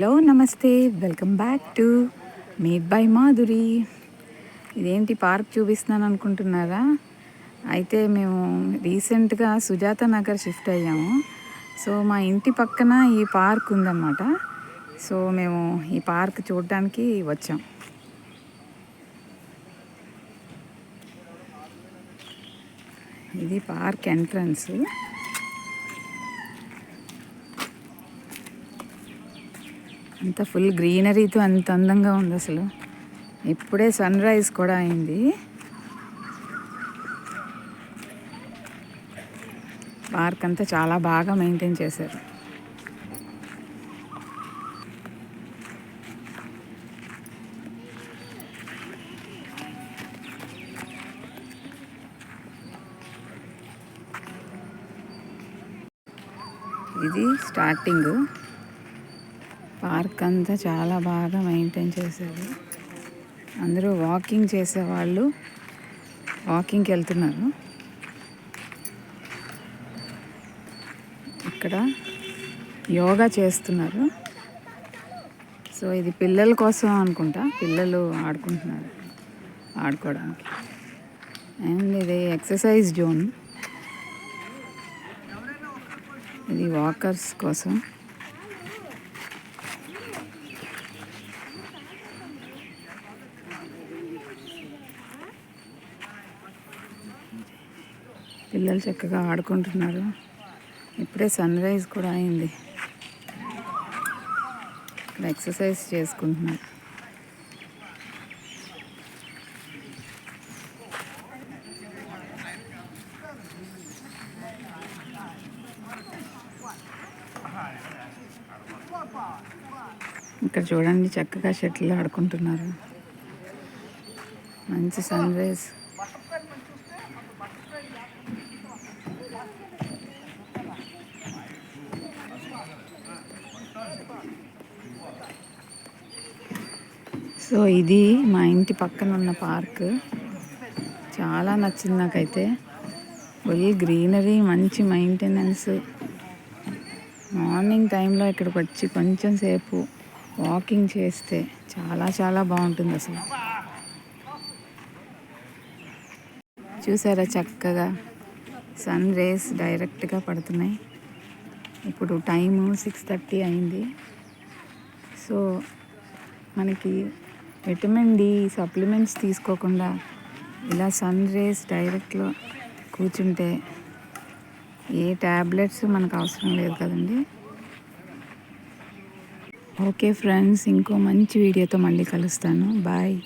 Hello నమస్తే, welcome back to made by Madhuri. ఇదేంటి park చూపిస్తున్నాను అనుకుంటున్నారా? అయితే మేము రీసెంట్గా సుజాత నగర్ షిఫ్ట్ అయ్యాము. సో మా ఇంటి పక్కన ఈ పార్క్ ఉందన్నమాట. సో మేము ఈ పార్క్ చూడడానికి వచ్చాం. ఇది పార్క్ ఎంట్రన్స్. అంత ఫుల్ గ్రీనరీతో అంత అందంగా ఉంది. అసలు ఇప్పుడే సన్ రైజ్ కూడా అయింది. పార్క్ అంతా చాలా బాగా మెయింటైన్ చేశారు. ఇది స్టార్టింగ్. పార్క్ అంతా చాలా బాగా మెయింటైన్ చేశారు. అందరూ వాకింగ్ చేసేవాళ్ళు వాకింగ్కి వెళ్తున్నారు. ఇక్కడ యోగా చేస్తున్నారు. సో ఇది పిల్లల కోసం అనుకుంటా, పిల్లలు ఆడుకోవడానికి. అండ్ ఇది ఎక్సర్సైజ్ జోన్. ఇది వాకర్స్ కోసం. పిల్లలు చక్కగా ఆడుకుంటున్నారు. ఇప్పుడే సన్ రైజ్ కూడా అయింది. ఇక్కడ ఎక్సర్సైజ్ చేసుకుంటున్నారు. ఇక్కడ చూడండి, చక్కగా షటిల్ ఆడుకుంటున్నారు. మంచి సన్ రైజ్. సో ఇది మా ఇంటి పక్కన ఉన్న పార్క్. చాలా నచ్చింది నాకైతే. ఫుల్ గ్రీనరీ, మంచి మెయింటెనెన్స్. మార్నింగ్ టైంలో ఇక్కడికి వచ్చి కొంచెం సేపు వాకింగ్ చేస్తే చాలా చాలా బాగుంటుంది. అసలు చూసారా, చక్కగా సన్ రేస్ డైరెక్ట్గా పడుతున్నాయి. ఇప్పుడు టైము 6:30 అయింది. సో మనకి విటమిన్ డి సప్లిమెంట్స్ తీసుకోకుండా ఇలా సన్ రేస్ డైరెక్ట్లో కూర్చుంటే ఏ ట్యాబ్లెట్స్ మనకు అవసరం లేదు కదండి. ఓకే ఫ్రెండ్స్, ఇంకో మంచి వీడియోతో మళ్ళీ కలుస్తాను. బాయ్.